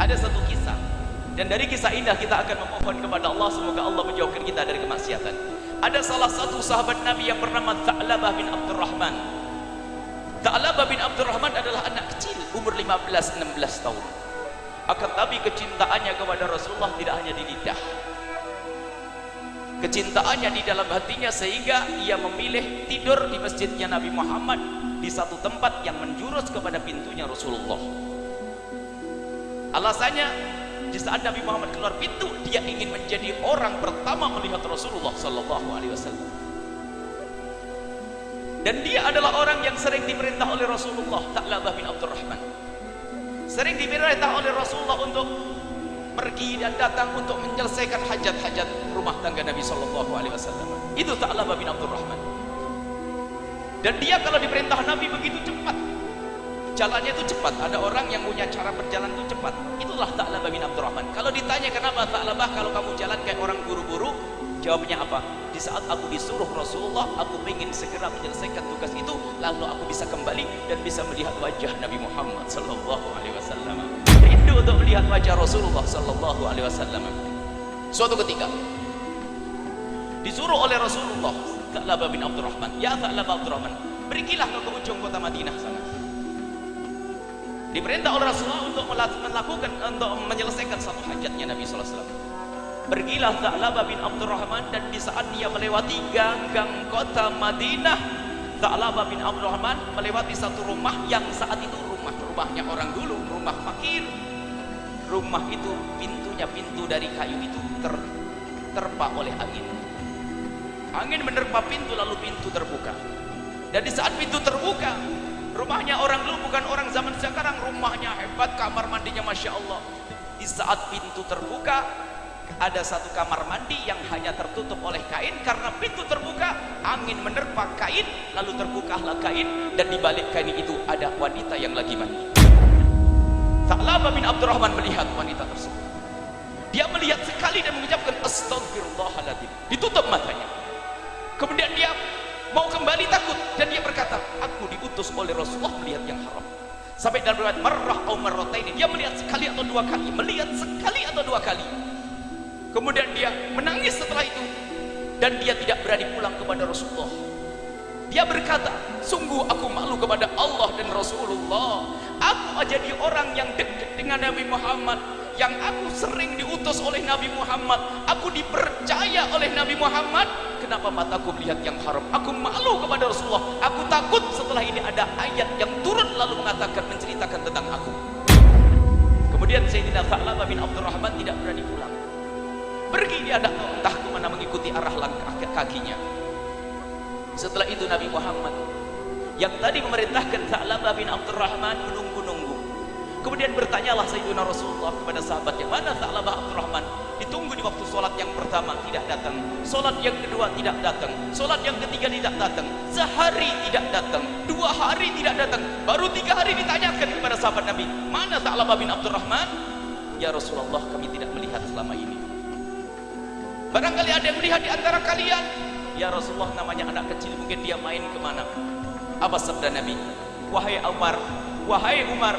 Ada satu kisah, dan dari kisah indah kita akan memohon kepada Allah semoga Allah menjauhkan kita dari kemaksiatan. Ada salah satu sahabat Nabi yang bernama Tha'labah bin Abdurrahman. Tha'labah bin Abdurrahman adalah anak kecil, umur 15-16 tahun. Akan tapi kecintaannya kepada Rasulullah tidak hanya di lidah, kecintaannya di dalam hatinya, sehingga ia memilih tidur di masjidnya Nabi Muhammad di satu tempat yang menjurus kepada pintunya Rasulullah. Alasannya, di saat Nabi Muhammad keluar pintu, dia ingin menjadi orang pertama melihat Rasulullah Sallallahu Alaihi Wasallam. Dan dia adalah orang yang sering diperintah oleh Rasulullah, Tha'labah bin Abdurrahman. Sering diperintah oleh Rasulullah untuk pergi dan datang untuk menyelesaikan hajat-hajat rumah tangga Nabi Sallallahu Alaihi Wasallam. Itu Tha'labah bin Abdurrahman. Dan dia kalau diperintah Nabi begitu cepat, jalannya itu cepat. Ada orang yang punya cara berjalan itu cepat. Itulah Tha'labah bin Abdurrahman. Kalau ditanya kenapa Tha'labah kalau kamu jalan kayak orang buru-buru, jawabnya apa? Di saat aku disuruh Rasulullah, aku ingin segera menyelesaikan tugas itu, lalu aku bisa kembali dan bisa melihat wajah Nabi Muhammad Sallallahu Alaihi Wasallam. Rindu untuk melihat wajah Rasulullah Sallallahu Alaihi Wasallam. Suatu ketika disuruh oleh Rasulullah, Tha'labah bin Abdurrahman, ya Tha'labah Abdurrahman, pergilah ke ujung kota Madinah sana. Diperintah oleh Rasulullah untuk melakukan, untuk menyelesaikan satu hajatnya Nabi Sallallahu Alaihi Wasallam. Pergilah Tha'labah bin Abdurrahman, dan di saat dia melewati gang-gang kota Madinah, Tha'labah bin Abdurrahman melewati satu rumah yang saat itu rumahnya orang dulu, rumah fakir. Rumah itu pintunya, pintu dari kayu itu terterpa oleh angin. Angin menerpa pintu, lalu pintu terbuka. Dan di saat pintu terbuka, rumahnya orang dulu, bukan orang zaman sekarang. Rumahnya hebat, kamar mandinya Masya Allah. Di saat pintu terbuka, ada satu kamar mandi yang hanya tertutup oleh kain. Karena pintu terbuka, angin menerpa kain, lalu terbukalah kain, dan di balik kain itu ada wanita yang lagi mandi. Tha'labah bin Abdurrahman melihat wanita tersebut. Dia melihat sekali dan mengucapkan astagfirullahaladzim. Ditutup matanya. Kemudian dia mau kembali takut, dan dia berkata, aku diutus oleh Rasulullah melihat yang haram. Sampai dalam riwayat marrah atau marrataini, dia melihat sekali atau dua kali, melihat sekali atau dua kali. Kemudian dia menangis setelah itu, dan dia tidak berani pulang kepada Rasulullah. Dia berkata, sungguh aku malu kepada Allah dan Rasulullah. Aku jadi orang yang dekat dengan Nabi Muhammad, yang aku sering diutus oleh Nabi Muhammad, aku dipercaya oleh Nabi Muhammad. Kenapa mataku melihat yang haram? Aku malu kepada Rasulullah. Aku takut setelah ini ada ayat yang turun lalu mengatakan, menceritakan tentang aku. Kemudian Sayyidina Tha'labah bin Abdurrahman tidak berani pulang. Pergi dia entah kemana, mengikuti arah langkah kakinya. Setelah itu Nabi Muhammad yang tadi memerintahkan Tha'labah bin Abdurrahman menunggu-nunggu. Kemudian bertanyalah Sayyidina Rasulullah kepada sahabatnya, mana Tha'labah Abdurrahman? Ditunggu di waktu sholat yang pertama tidak datang, sholat yang kedua tidak datang, sholat yang ketiga tidak datang, sehari tidak datang, 2 hari tidak datang, baru 3 hari ditanyakan kepada sahabat Nabi, mana Tha'labah bin Abdurrahman? Ya Rasulullah, kami tidak melihat selama ini. Barangkali ada yang melihat di antara kalian. Ya Rasulullah, namanya anak kecil, mungkin dia main kemana. Apa sabda Nabi? Wahai Umar, wahai Umar,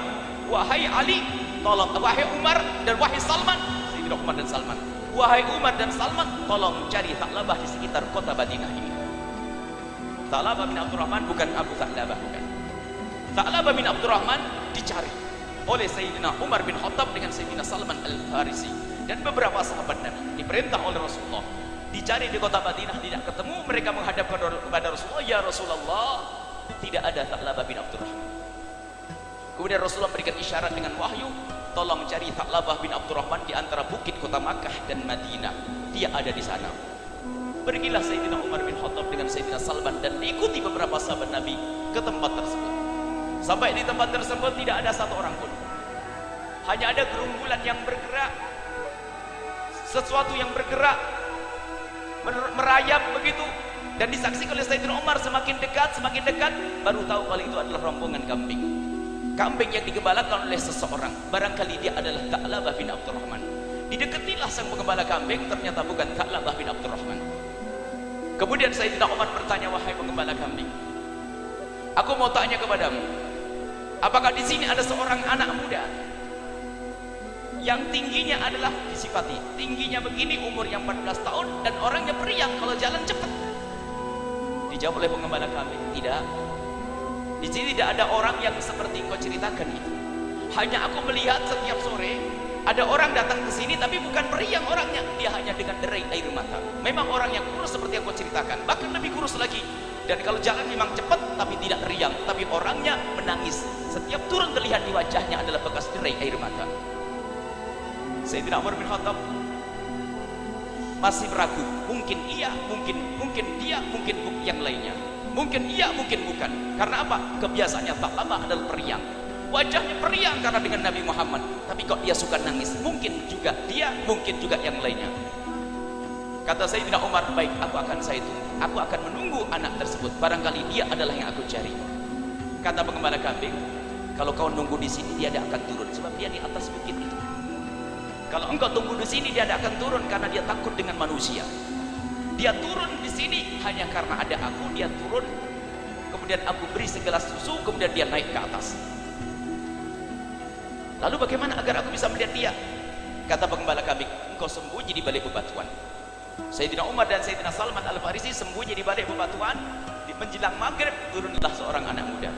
wahai Ali, tolong, wahai Umar dan wahai Salman, Sayyidina Umar dan Salman, wahai Umar dan Salman, tolong cari Tha'labah di sekitar kota Madinah ini. Tha'labah bin Abdurrahman bukan Abu Tha'labah, bukan. Tha'labah bin Abdurrahman dicari oleh Sayyidina Umar bin Khattab dengan Sayyidina Salman Al-Farisi dan beberapa sahabat Nabi. Diperintah oleh Rasulullah, dicari di kota Madinah, tidak ketemu. Mereka menghadap kepada Rasulullah, ya Rasulullah, tidak ada Tha'labah bin Abdurrahman. Kemudian Rasulullah berikan isyarat dengan wahyu, tolong cari Tha'labah bin Abdurrahman di antara bukit kota Makkah dan Madinah, dia ada di sana. Pergilah Sayyidina Umar bin Khattab dengan Sayyidina Salman dan diikuti beberapa sahabat Nabi ke tempat tersebut. Sampai di tempat tersebut tidak ada satu orang pun, hanya ada gerumbulan yang bergerak, sesuatu yang bergerak, merayap begitu. Dan disaksikan oleh Sayyidina Umar, semakin dekat baru tahu kalau itu adalah rombongan kambing. Kambing yang digembalakan oleh seseorang, barangkali dia adalah Tha'labah bin Abdurrahman. Didekatilah sang penggembala kambing, ternyata bukan Tha'labah bin Abdurrahman. Kemudian Sayyidina Umar bertanya, wahai penggembala kambing, aku mau tanya kepadamu, apakah di sini ada seorang anak muda yang tingginya adalah disifati tingginya begini, umur yang 14 tahun, dan orangnya periang kalau jalan cepat. Dijawab oleh pengembala kambing, tidak. Di sini tidak ada orang yang seperti engkau ceritakan itu. Hanya aku melihat setiap sore ada orang datang ke sini tapi bukan periang orangnya, dia hanya dengan derai air mata. Memang orang yang kurus seperti yang kau ceritakan, bahkan lebih kurus lagi. Dan kalau jalan memang cepat tapi tidak riang, tapi orangnya menangis. Setiap turun terlihat di wajahnya adalah bekas derai air mata. Sayyidina Umar bin Khattab masih meragu, mungkin iya, mungkin dia, mungkin yang lainnya. Mungkin iya, mungkin bukan. Karena apa? Kebiasaannya Tha'labah adalah periang. Wajahnya periang karena dengan Nabi Muhammad, tapi kok dia suka nangis? Mungkin juga dia, mungkin juga yang lainnya. Kata Sayyidina Umar, baik, saya tunggu. Aku akan menunggu anak tersebut. Barangkali dia adalah yang aku cari. Kata pengembala kambing, kalau kau nunggu di sini dia tidak akan turun, sebab dia di atas bukit itu. Kalau engkau tunggu di sini dia tidak akan turun karena dia takut dengan manusia. Dia turun di sini hanya karena ada aku. Dia turun, kemudian aku beri segelas susu, kemudian dia naik ke atas. Lalu bagaimana agar aku bisa melihat dia? Kata pengembala kambing, engkau sembunyi di balik bebatuan. Sayyidina Umar dan Sayyidina Salman Al-Farisi sembunyi di balik bebatuan. Di menjelang maghrib turunlah seorang anak muda.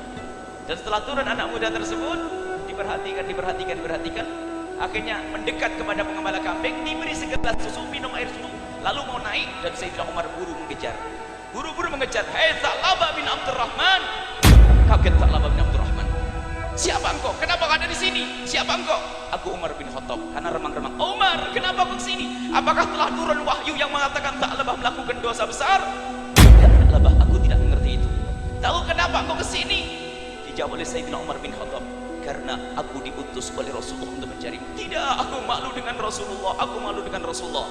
Dan setelah turun anak muda tersebut, diperhatikan, akhirnya mendekat kepada pengembala kambing, diberi segelas susu, minum air susu, lalu mau naik, dan Sayyidina Umar buru-buru mengejar. Hei Tha'labah bin Abdurrahman! Kaget Tha'labah bin Abdurrahman. Siapa engkau? Kenapa ada di sini? Siapa engkau? Aku Umar bin Khattab. Karena remang-remang. Umar, kenapa kau kesini? Apakah telah turun wahyu yang mengatakan Tha'labah melakukan dosa besar? Tidak, Tha'labah, aku tidak mengerti itu. Tahu kenapa engkau kesini? Dijawab oleh Sayyidina Umar bin Khattab, karena aku diutus oleh Rasulullah untuk mencari. Tidak, aku malu dengan Rasulullah.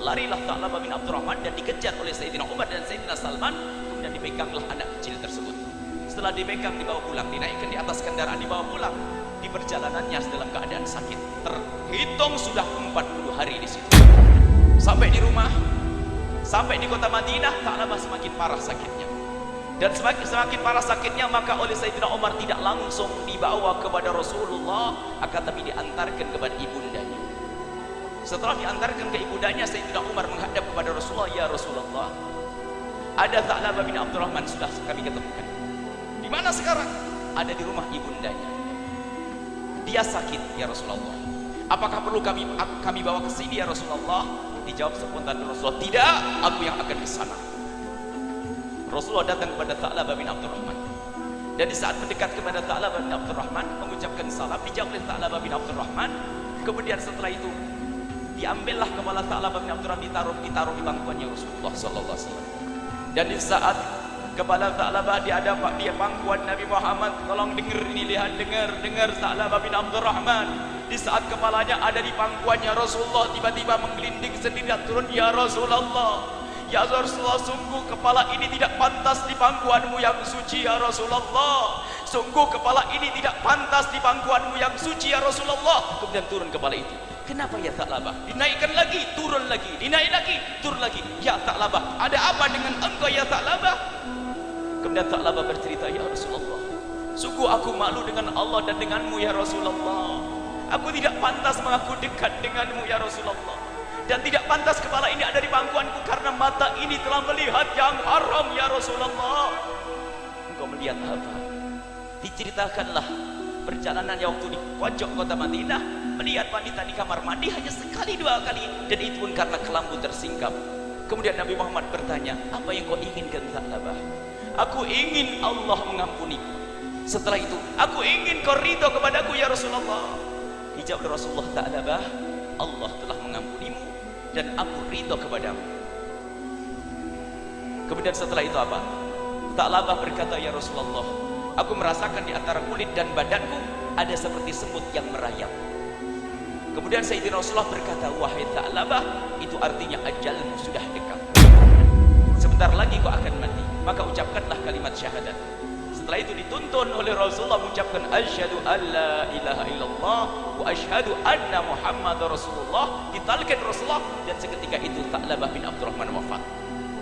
Larilah Tha'labah bin Abdurrahman dan dikejar oleh Sayyidina Umar dan Sayyidina Salman. Kemudian dipeganglah anak kecil tersebut. Setelah dipegang, dibawa pulang, dinaikkan di atas kendaraan, dibawa pulang. Di perjalanannya dalam keadaan sakit, terhitung sudah 40 hari di situ. Sampai di rumah, sampai di kota Madinah, Tha'labah semakin parah sakitnya. Dan semakin parah sakitnya, maka oleh Sayyidina Umar tidak langsung dibawa kepada Rasulullah, akan tapi diantarkan kepada ibundanya. Setelah diantarkan ke ibundanya, Sayyidina Umar menghadap kepada Rasulullah, ya Rasulullah, ada Tha'labah bin Abdurrahman sudah kami ketemukan. Di mana sekarang? Ada di rumah ibundanya. Dia sakit, ya Rasulullah. Apakah perlu kami bawa ke sini, ya Rasulullah? Dijawab spontan Rasulullah, tidak, aku yang akan ke sana. Rasulullah datang kepada Tha'labah bin Abdurrahman. Dan di saat mendekat kepada Tha'labah bin Abdurrahman, mengucapkan salam, dijawab oleh Tha'labah bin Abdurrahman. Kemudian setelah itu, diambillah kepala Tha'labah bin Abdurrahman, ditaruh di bangkuannya Rasulullah SAW. Dan di saat kepala Tha'labah di pangkuan Nabi Muhammad, tolong dengar ini, lihat, dengar Tha'labah bin Abdurrahman. Di saat kepalanya ada di pangkuannya Rasulullah, tiba-tiba menggelinding sendiri dan turun, ya Rasulullah, ya Rasulullah, sungguh kepala ini tidak pantas di pangkuanmu yang suci, ya Rasulullah. Sungguh kepala ini tidak pantas di pangkuanmu yang suci, ya Rasulullah. Kemudian turun kepala itu. Kenapa ya Tha'labah? Dinaikkan lagi, turun lagi, dinaik lagi, turun lagi. Ya Tha'labah, ada apa dengan engkau ya Tha'labah? Kemudian Tha'labah bercerita, ya Rasulullah, sungguh aku malu dengan Allah dan denganmu ya Rasulullah. Aku tidak pantas mengaku dekat denganmu ya Rasulullah. Dan tidak pantas kepala ini ada di pangkuanku karena mata ini telah melihat yang haram ya Rasulullah. Engkau melihat apa? Diceritakanlah perjalanan yang waktu di pojok kota Madinah, melihat wanita di kamar mandi hanya sekali dua kali, dan itu pun karena kelambu tersingkap. Kemudian Nabi Muhammad bertanya, apa yang kau inginkan Tha'labah? Aku ingin Allah mengampuniku. Setelah itu, aku ingin kau ridho kepadaku ya Rasulullah. Dijawab Rasulullah, Tha'labah, Allah telah mengampunimu dan aku ridho kepadamu. Kemudian setelah itu apa? Tha'labah berkata, ya Rasulullah, aku merasakan di antara kulit dan badanku ada seperti semut yang merayap. Kemudian Sayyidina Rasulullah berkata, wahai Tha'labah, itu artinya ajalmu sudah dekat. Sebentar lagi kau akan mati, maka ucapkanlah kalimat syahadat. Setelah itu dituntun oleh Rasulullah mengucapkan asyhadu alla ilaha illallah wa asyhadu anna Muhammad Rasulullah. Ditalkin Rasulullah, dan seketika itu Tha'labah bin Abdurrahman wafat.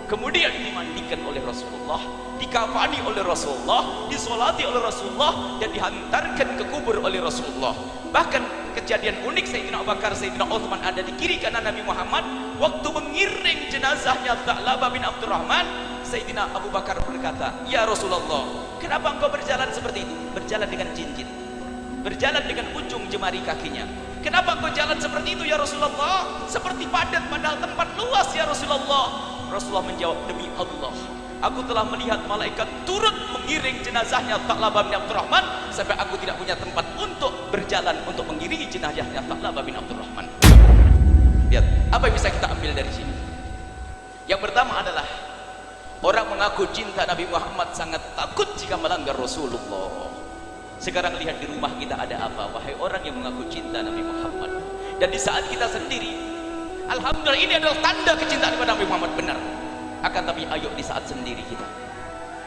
kemudian dimandikan oleh Rasulullah, dikafani oleh Rasulullah, disolati oleh Rasulullah, dan dihantarkan ke kubur oleh Rasulullah. Bahkan kejadian unik, Sayyidina Abu Bakar, Sayyidina Utsman ada di kiri kanan Nabi Muhammad. Waktu mengiring jenazahnya Tha'labah bin Abdurrahman, Sayyidina Abu Bakar berkata, "Ya Rasulullah, kenapa engkau berjalan seperti itu? Berjalan dengan cincin, berjalan dengan ujung jemari kakinya. Kenapa engkau jalan seperti itu ya Rasulullah? Seperti padat padahal tempat luas ya Rasulullah." Rasulullah menjawab, "Demi Allah, aku telah melihat malaikat turut mengiring jenazahnya Tha'labah bin Abdurrahman sampai aku tidak punya tempat untuk berjalan untuk mengiringi jenazahnya Tha'labah bin Abdurrahman." Lihat, apa yang bisa kita ambil dari sini? Yang pertama adalah orang mengaku cinta Nabi Muhammad sangat takut jika melanggar Rasulullah. Sekarang lihat di rumah kita ada apa, wahai orang yang mengaku cinta Nabi Muhammad. Dan di saat kita sendiri, alhamdulillah, ini adalah tanda kecintaan kepada Nabi Muhammad, benar. Akan tapi ayo di saat sendiri kita,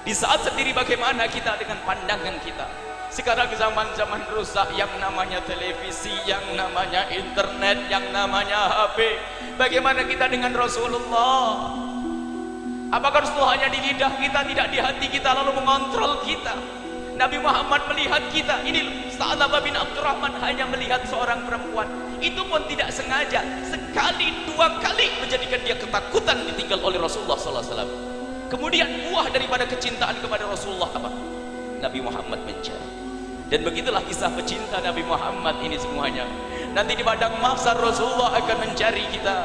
di saat sendiri bagaimana kita dengan pandangan kita? Sekarang zaman-zaman rusak, yang namanya televisi, yang namanya internet, yang namanya HP. Bagaimana kita dengan Rasulullah? Apakah Rasulullah hanya di lidah kita, tidak di hati kita, lalu mengontrol kita? Nabi Muhammad melihat kita. Ini Tha'labah bin Abdurrahman hanya melihat seorang perempuan, itu pun tidak sengaja, sekali dua kali menjadikan dia ketakutan ditinggal oleh Rasulullah SAW. Kemudian buah daripada kecintaan kepada Rasulullah apa? Nabi Muhammad mencari. Dan begitulah kisah pecinta Nabi Muhammad ini semuanya. Nanti di padang mahsyar Rasulullah akan mencari kita.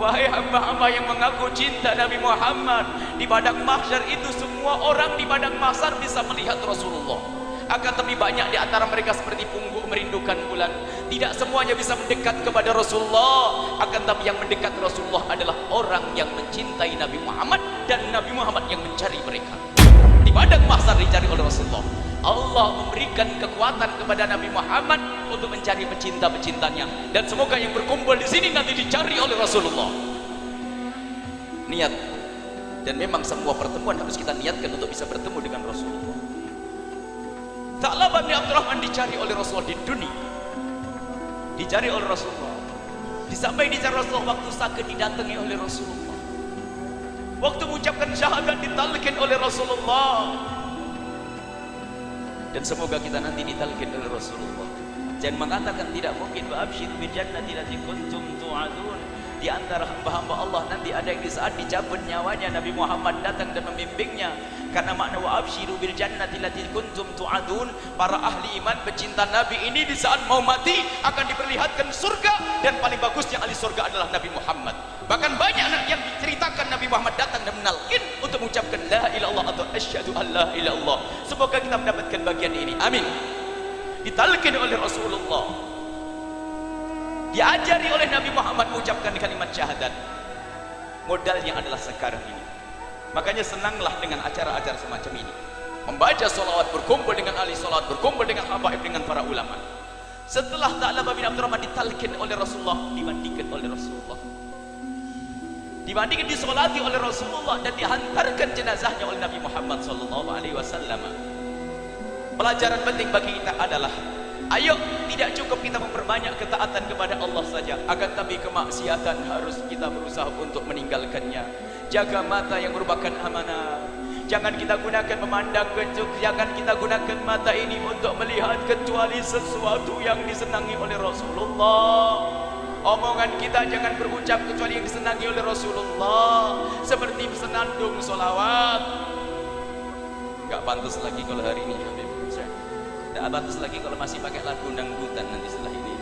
Wahai hamba-hamba yang mengaku cinta Nabi Muhammad, di padang mahsyar itu semua orang di padang mahsyar bisa melihat Rasulullah. Akan tapi banyak di antara mereka seperti pungguk merindukan bulan. Tidak semuanya bisa mendekat kepada Rasulullah. Akan tapi yang mendekat Rasulullah adalah orang yang mencintai Nabi Muhammad, dan Nabi Muhammad yang mencari mereka. Di padang mahsyar dicari oleh Rasulullah. Allah memberikan kekuatan kepada Nabi Muhammad untuk mencari pecinta-pecintanya, dan semoga yang berkumpul di sini nanti dicari oleh Rasulullah. Niat, dan memang semua pertemuan harus kita niatkan untuk bisa bertemu dengan Rasulullah. Tha'labah bin Abdurrahman dicari oleh Rasulullah di dunia, dicari oleh Rasulullah. Sampai dicari Rasulullah, waktu sakit didatangi oleh Rasulullah, waktu mengucapkan syahadat ditalkin oleh Rasulullah. Dan semoga kita nanti ditalkin oleh Rasulullah. Jangan mengatakan tidak mungkin, wa absyiru bil jannati allati kuntum tu'adun. Di antara hamba-hamba Allah nanti ada yang di saat dicabut nyawanya Nabi Muhammad datang dan membimbingnya. Karena makna wa absyiru bil jannati allati kuntum tu'adun, para ahli iman pecinta Nabi ini di saat mau mati akan diperlihatkan surga, dan paling bagusnya ahli surga adalah Nabi Muhammad. Bahkan banyak yang diceritakan Nabi Muhammad datang dan menalkin untuk mengucapkan la ilaha illallah atau asyhadu an la ilaha illallah. Semoga kita mendapatkan bagian ini, amin. Ditalkin oleh Rasulullah, diajari oleh Nabi Muhammad mengucapkan kalimat syahadat. Modalnya adalah sekarang ini. Makanya senanglah dengan acara-acara semacam ini, membaca solawat, berkumpul dengan ahli solawat, berkumpul dengan habaib, dengan para ulama. Setelah Tha'labah bin Abdurrahman ditalkin oleh Rasulullah, dimandikan oleh Rasulullah, dimandikan, disolati oleh Rasulullah, dan dihantarkan jenazahnya oleh Nabi Muhammad SAW. Pelajaran penting bagi kita adalah, ayo, tidak cukup kita memperbanyak ketaatan kepada Allah saja, akan tapi kemaksiatan harus kita berusaha untuk meninggalkannya. Jaga mata yang merupakan amanah. Jangan kita gunakan memandang jangan kita gunakan mata ini untuk melihat kecuali sesuatu yang disenangi oleh Rasulullah. Omongan kita jangan berucap kecuali yang disenangi oleh Rasulullah, seperti senandung solawat. Gak pantas lagi kalau hari ini, Habib. Gak pantas lagi kalau masih pakai lagu dangdutan nanti setelah ini.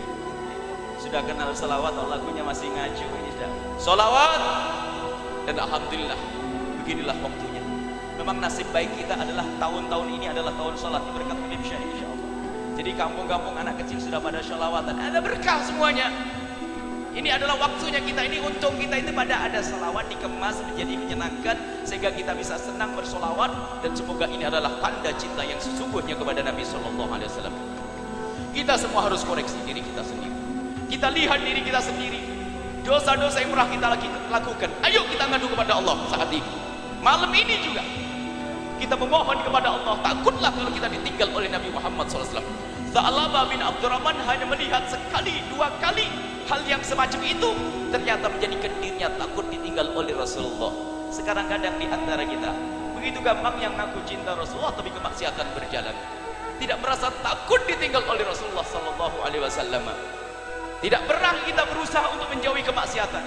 Sudah kenal solawat atau lagunya masih ngacu, ini sudah solawat. Dan alhamdulillah, beginilah waktunya. Memang nasib baik kita adalah tahun-tahun ini adalah tahun sholat berkat Habib Syekh, insyaallah. Jadi kampung-kampung anak kecil sudah pada sholawatan, ada berkah semuanya. Ini adalah waktunya kita, ini untung kita itu pada ada salawat dikemas menjadi menyenangkan, sehingga kita bisa senang bersolawat. Dan semoga ini adalah tanda cinta yang sesungguhnya kepada Nabi SAW. Kita semua harus koreksi diri kita sendiri. Kita lihat diri kita sendiri, dosa-dosa yang pernah kita lakukan. Ayo kita ngadu kepada Allah saat ini, malam ini juga kita memohon kepada Allah. Takutlah kalau kita ditinggal oleh Nabi Muhammad SAW. Tha'labah bin Abdurrahman hanya melihat sekali dua kali hal yang semacam itu, ternyata menjadikan dirinya takut ditinggal oleh Rasulullah. Sekarang kadang di antara kita begitu gampang yang ngaku cinta Rasulullah tapi kemaksiatan berjalan. Tidak merasa takut ditinggal oleh Rasulullah sallallahu alaihi wasallam. Tidak pernah kita berusaha untuk menjauhi kemaksiatan.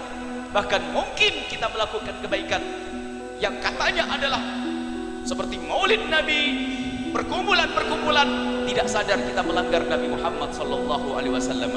Bahkan mungkin kita melakukan kebaikan yang katanya adalah seperti Maulid Nabi, perkumpulan-perkumpulan, tidak sadar kita melanggar Nabi Muhammad sallallahu alaihi wasallam.